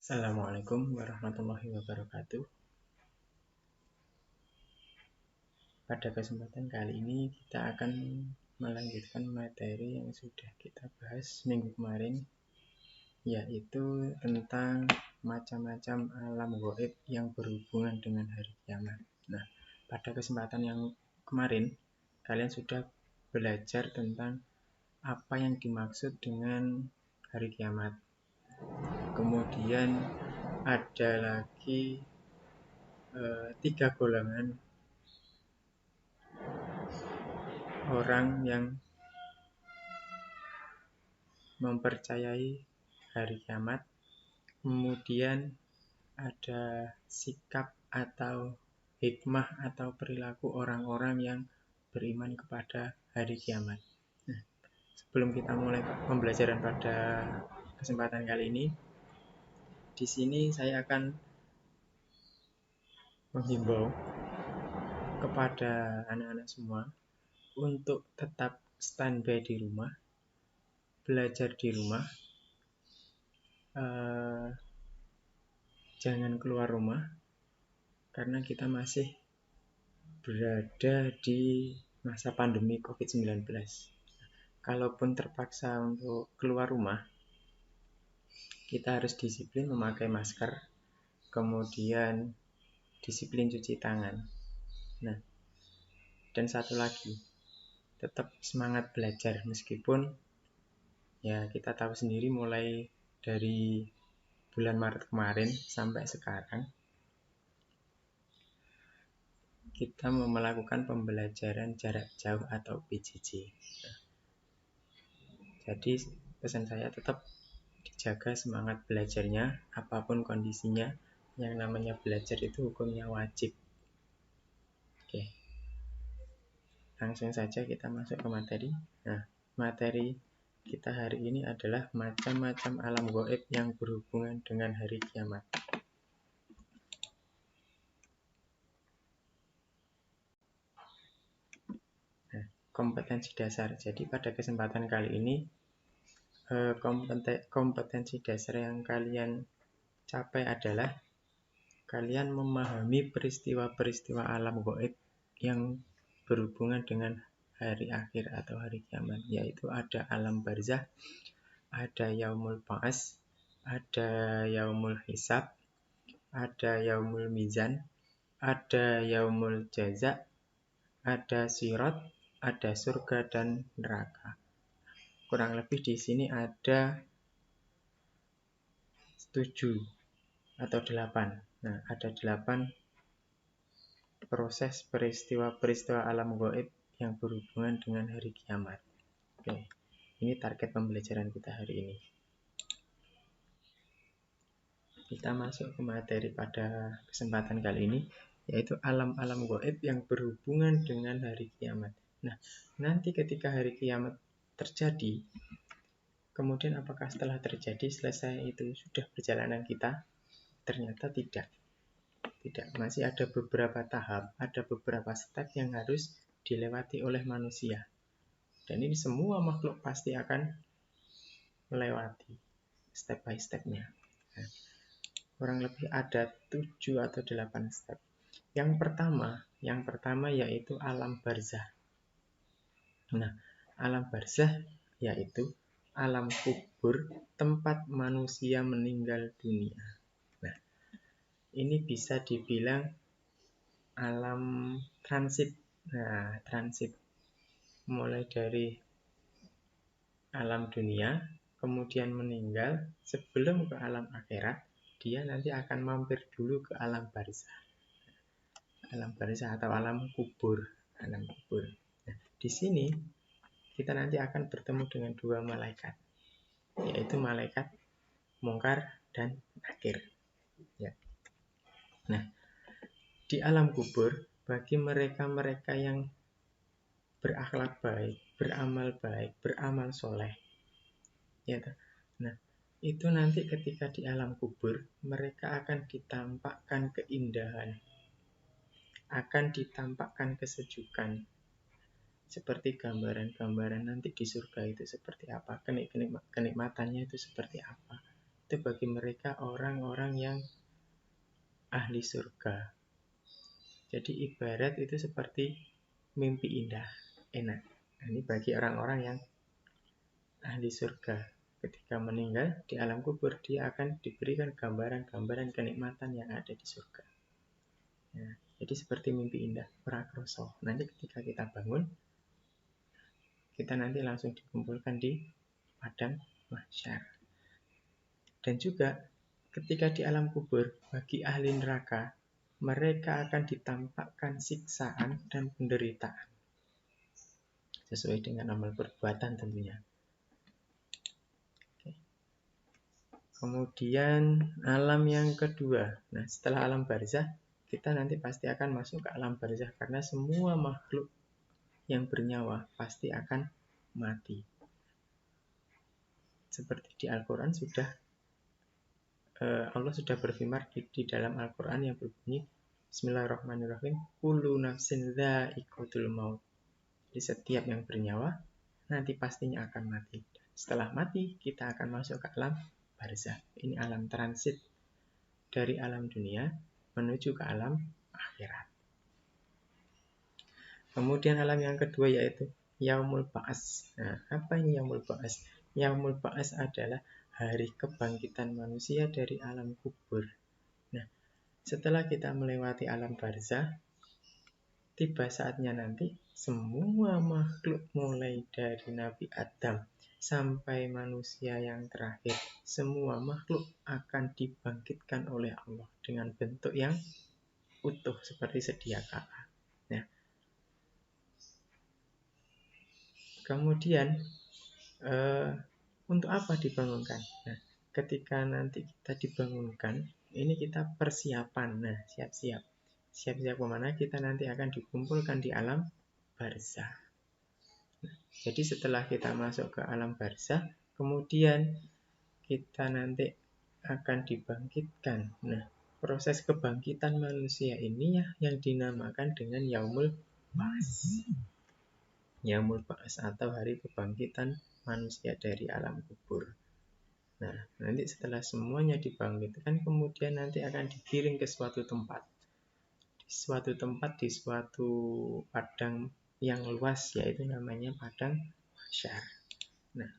Assalamualaikum warahmatullahi wabarakatuh. Pada kesempatan kali ini kita akan melanjutkan materi yang sudah kita bahas minggu kemarin, yaitu tentang macam-macam alam gaib yang berhubungan dengan hari kiamat. Nah, pada kesempatan yang kemarin kalian sudah belajar tentang apa yang dimaksud dengan hari kiamat. Kemudian ada lagi 3 golongan orang yang mempercayai hari kiamat. Kemudian ada sikap atau hikmah atau perilaku orang-orang yang beriman kepada hari kiamat. Nah, sebelum kita mulai pembelajaran pada kesempatan kali ini, di sini saya akan menghimbau kepada anak-anak semua untuk tetap standby di rumah, belajar di rumah, jangan keluar rumah karena kita masih berada di masa pandemi COVID-19. Kalaupun terpaksa untuk keluar rumah, kita harus disiplin memakai masker, kemudian disiplin cuci tangan. Nah, dan satu lagi, tetap semangat belajar meskipun ya kita tahu sendiri mulai dari bulan Maret kemarin sampai sekarang kita melakukan pembelajaran jarak jauh atau PJJ. Jadi pesan saya tetap dijaga semangat belajarnya apapun kondisinya. Yang namanya belajar itu hukumnya wajib. Oke, langsung saja kita masuk ke materi. Nah, materi kita hari ini adalah macam-macam alam gaib yang berhubungan dengan hari kiamat. Nah, kompetensi dasar. Jadi pada kesempatan kali ini kompetensi dasar yang kalian capai adalah kalian memahami peristiwa-peristiwa alam gaib yang berhubungan dengan hari akhir atau hari kiamat, yaitu ada alam barzah, ada yaumul ba'ats, ada yaumul hisab, ada yaumul mizan, ada yaumul jaza, ada sirat, ada surga dan neraka. Kurang lebih di sini ada 7 atau 8. Nah, ada 8 proses peristiwa-peristiwa alam gaib yang berhubungan dengan hari kiamat. Oke, ini target pembelajaran kita hari ini. Kita masuk ke materi pada kesempatan kali ini, yaitu alam-alam gaib yang berhubungan dengan hari kiamat. Nah, nanti ketika hari kiamat terjadi, kemudian apakah setelah terjadi selesai itu sudah perjalanan kita? Ternyata tidak. Masih ada beberapa tahap, ada beberapa step yang harus dilewati oleh manusia. Dan ini semua makhluk pasti akan melewati step by stepnya. Nah, kurang lebih ada 7 atau 8 step. Yang pertama yaitu alam barzah. Nah, alam barzah yaitu alam kubur, tempat manusia meninggal dunia. Nah, ini bisa dibilang alam transit. Nah, transit mulai dari alam dunia, kemudian meninggal, sebelum ke alam akhirat, dia nanti akan mampir dulu ke alam barzah. Alam barzah atau alam kubur. Nah, di sini kita nanti akan bertemu dengan 2 malaikat, yaitu malaikat Mungkar dan Nakir. Ya. Nah, di alam kubur, bagi mereka-mereka yang berakhlak baik, beramal soleh, ya. Nah, itu nanti ketika di alam kubur, mereka akan ditampakkan keindahan, akan ditampakkan kesejukan, seperti gambaran-gambaran nanti di surga itu seperti apa, kenikmatannya itu seperti apa. itu bagi mereka orang-orang yang ahli surga. Jadi ibarat itu seperti mimpi indah, enak. Nah, ini bagi orang-orang yang ahli surga. Ketika meninggal di alam kubur, dia akan diberikan gambaran-gambaran kenikmatan yang ada di surga. Nah, jadi seperti mimpi indah, prakroso. Nanti ketika kita bangun, kita nanti langsung dikumpulkan di padang mahsyar. Dan juga ketika di alam kubur, bagi ahli neraka, mereka akan ditampakkan siksaan dan penderitaan sesuai dengan amal perbuatan tentunya. Kemudian alam yang kedua. Nah, setelah alam barzah, kita nanti pasti akan masuk ke alam barzah karena semua makhluk yang bernyawa pasti akan mati. Seperti di Al-Quran Allah sudah berfirman di dalam Al-Quran yang berbunyi Bismillahirrahmanirrahim, kullu nafsin dha'iqatul maut. Jadi setiap yang bernyawa nanti pastinya akan mati. Setelah mati, kita akan masuk ke alam barzah. Ini alam transit dari alam dunia menuju ke alam akhirat. Kemudian alam yang kedua yaitu Yaumul Ba'as. Nah, apa ini Yaumul Ba'as? Yaumul Ba'as adalah hari kebangkitan manusia dari alam kubur. Nah, setelah kita melewati alam barzah, tiba saatnya nanti semua makhluk mulai dari Nabi Adam sampai manusia yang terakhir, semua makhluk akan dibangkitkan oleh Allah dengan bentuk yang utuh seperti sedia kala. Nah, kemudian untuk apa dibangunkan? Nah, ketika nanti kita dibangunkan, ini kita persiapan. Nah, siap-siap. Siap-siap kemana? Kita nanti akan dikumpulkan di alam barzah. Nah, jadi setelah kita masuk ke alam barzah, kemudian kita nanti akan dibangkitkan. Nah, proses kebangkitan manusia ini ya yang dinamakan dengan Yaumul Ba'as. Yaumul Ba'as atau hari kebangkitan manusia dari alam kubur. Nah, nanti setelah semuanya dibangkitkan, kemudian nanti akan digiring ke suatu tempat. Di suatu padang yang luas, yaitu namanya padang mahsyar. Nah,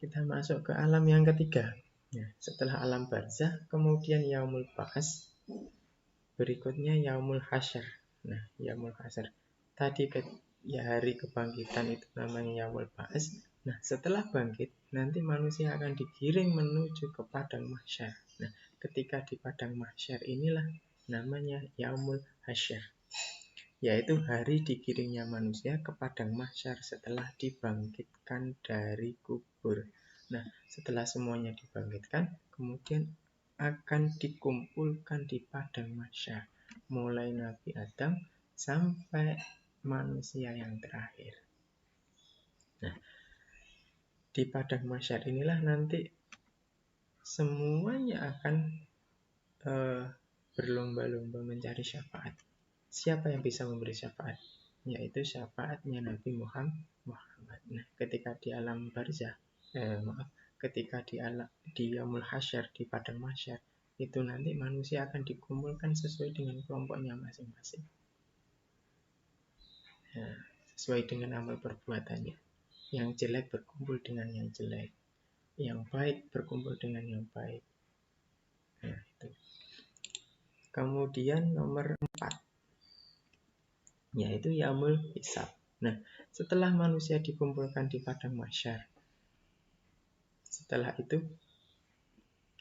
kita masuk ke alam yang ketiga. Nah, setelah alam barzah, kemudian Yaumul Ba'as, berikutnya Yaumul Hasyar. Nah, Yaumul Hasyar. Tadi hari kebangkitan itu namanya Yaumul Ba'as. Nah, setelah bangkit, nanti manusia akan digiring menuju ke padang mahsyar. Nah, ketika di padang mahsyar inilah namanya Yaumul Hasyar, yaitu hari digiringnya manusia ke padang mahsyar setelah dibangkitkan dari kubur. Nah, setelah semuanya dibangkitkan, kemudian akan dikumpulkan di padang mahsyar, mulai Nabi Adam sampai manusia yang terakhir. Nah, di padang mahsyar inilah nanti semuanya akan berlomba-lomba mencari syafaat. Siapa yang bisa memberi syafaat? Yaitu syafaatnya Nabi Muhammad. Nah, ketika di alam barzah, ketika di Yaumul Hasyar, di padang mahsyar, itu nanti manusia akan dikumpulkan sesuai dengan kelompoknya masing-masing. Nah, sesuai dengan amal perbuatannya. Yang jelek berkumpul dengan yang jelek, yang baik berkumpul dengan yang baik. Nah, itu. Kemudian nomor 4, yaitu Yaumul Hisab. Nah, setelah manusia dikumpulkan di padang mahsyar, setelah itu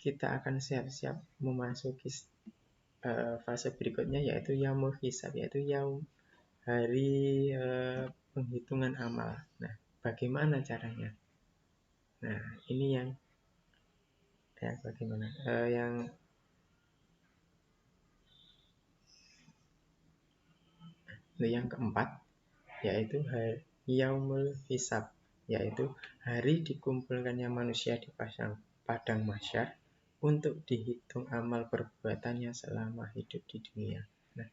kita akan siap-siap memasuki fase berikutnya, yaitu Yaumul Hisab, yaitu hari penghitungan amal. Nah, bagaimana caranya? Nah, ini yang bagaimana? Yang keempat, yaitu Yaumul Hisab, yaitu hari dikumpulkannya manusia di padang mahsyar untuk dihitung amal perbuatannya selama hidup di dunia. Nah,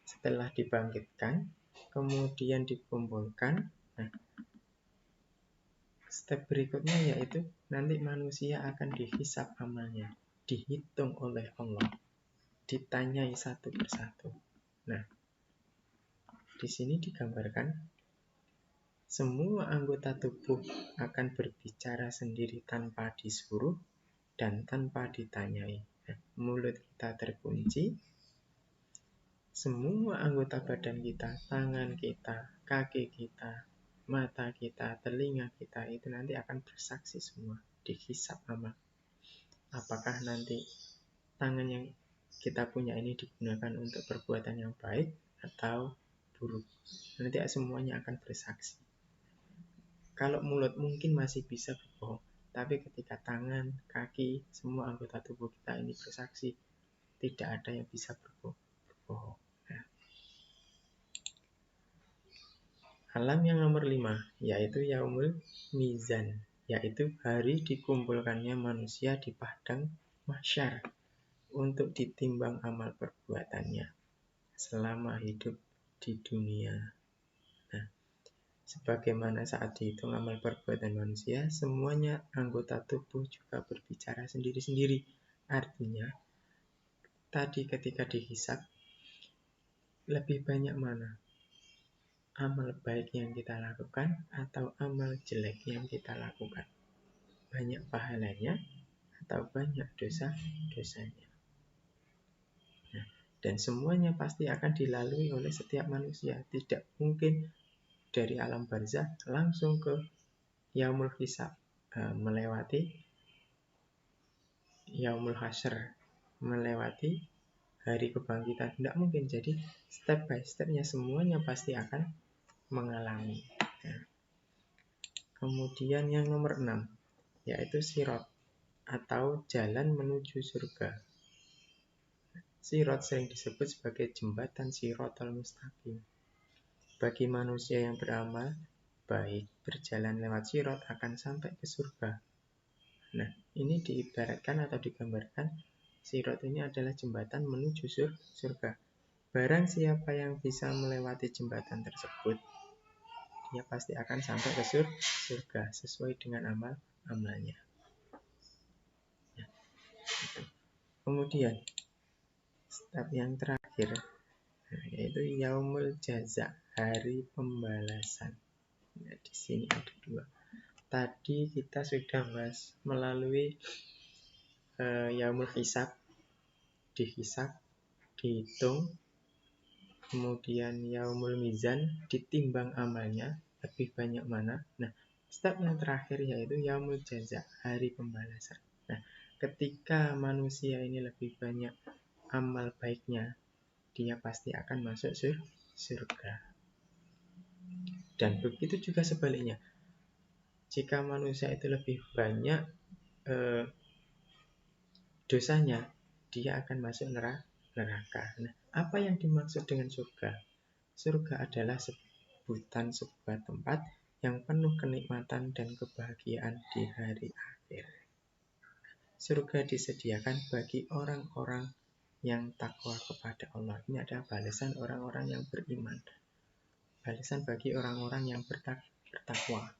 setelah dibangkitkan, kemudian dikumpulkan, nah, Step berikutnya yaitu nanti manusia akan dihisab amalnya, dihitung oleh Allah, ditanyai satu persatu. Nah, di sini digambarkan semua anggota tubuh akan berbicara sendiri tanpa disuruh dan tanpa ditanyai. Nah, mulut kita terkunci, semua anggota badan kita, tangan kita, kaki kita, mata kita, telinga kita itu nanti akan bersaksi semua, dihisab amal. Apakah nanti tangan yang kita punya ini digunakan untuk perbuatan yang baik atau buruk? Nanti semuanya akan bersaksi. Kalau mulut mungkin masih bisa berbohong, tapi ketika tangan, kaki, semua anggota tubuh kita ini bersaksi, tidak ada yang bisa berbohong. Nah, alam yang nomor 5 yaitu Yaumul Mizan, yaitu hari dikumpulkannya manusia di padang mahsyar untuk ditimbang amal perbuatannya selama hidup di dunia. Nah, sebagaimana saat dihitung amal perbuatan manusia, semuanya anggota tubuh juga berbicara sendiri-sendiri. Artinya, tadi ketika dihisab, lebih banyak mana? Amal baik yang kita lakukan atau amal jelek yang kita lakukan? Banyak pahalanya atau banyak dosa-dosanya? Nah, dan semuanya pasti akan dilalui oleh setiap manusia. Tidak mungkin dari alam barzah langsung ke Yaumul Hisab, melewati Yaumul Hasyr, melewati hari kebangkitan. Tidak mungkin. Jadi step by stepnya semuanya pasti akan mengalami. Nah, kemudian yang nomor 6 yaitu Sirat atau jalan menuju surga. Sirat sering disebut sebagai jembatan Siratal Mustaqim. Bagi manusia yang beramal baik, berjalan lewat sirat akan sampai ke surga. Nah, ini diibaratkan atau digambarkan sirat ini adalah jembatan menuju surga. Barang siapa yang bisa melewati jembatan tersebut, dia pasti akan sampai ke surga sesuai dengan amalnya. Ya, gitu. Kemudian step yang terakhir yaitu Yaumul Jaza, hari pembalasan. Nah, di sini ada 2. Tadi kita sudah bahas melalui Yaumul Hisab, dihisab, dihitung, kemudian Yaumul Mizan, ditimbang amalnya, lebih banyak mana. Nah, step yang terakhir yaitu Yaumul Jaza, hari pembalasan. Nah, ketika manusia ini lebih banyak amal baiknya, dia pasti akan masuk surga. Dan begitu juga sebaliknya. Jika manusia itu lebih banyak dosanya, dia akan masuk neraka. Nah, apa yang dimaksud dengan surga? Surga adalah sebutan sebuah tempat yang penuh kenikmatan dan kebahagiaan di hari akhir. Surga disediakan bagi orang-orang yang takwa kepada Allah. Ini adalah balasan orang-orang yang beriman. Balasan bagi orang-orang yang bertakwa.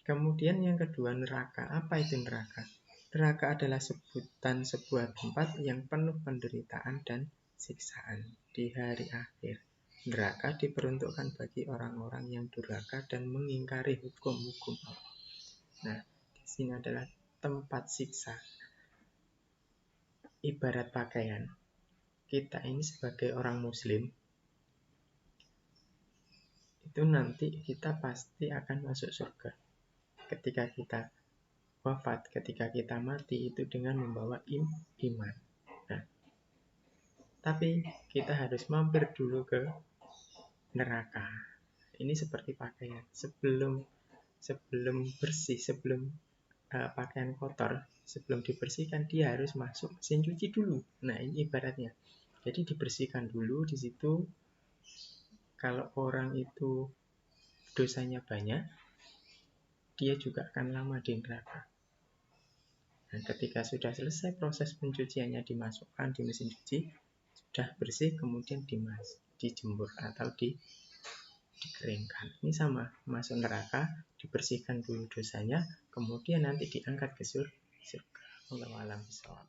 Kemudian yang kedua, neraka. Apa itu neraka? Neraka adalah sebutan sebuah tempat yang penuh penderitaan dan siksaan di hari akhir. Neraka diperuntukkan bagi orang-orang yang durhaka dan mengingkari hukum-hukum Allah. Nah, di sini adalah tempat siksa. Ibarat pakaian. Kita ini sebagai orang muslim, itu nanti kita pasti akan masuk surga. Ketika kita wafat, ketika kita mati itu dengan membawa iman. Nah, tapi kita harus mampir dulu ke neraka. Ini seperti pakaian. Sebelum bersih, sebelum pakaian kotor, sebelum dibersihkan dia harus masuk mesin cuci dulu. Nah, ini ibaratnya. Jadi dibersihkan dulu di situ. Kalau orang itu dosanya banyak, dia juga akan lama di neraka. Nah, ketika sudah selesai proses pencuciannya, dimasukkan di mesin cuci, sudah bersih, kemudian dijemur atau dikeringkan. Ini sama, masuk neraka, dibersihkan dulu dosanya, kemudian nanti diangkat ke surga. Wallahu a'lam bishawab.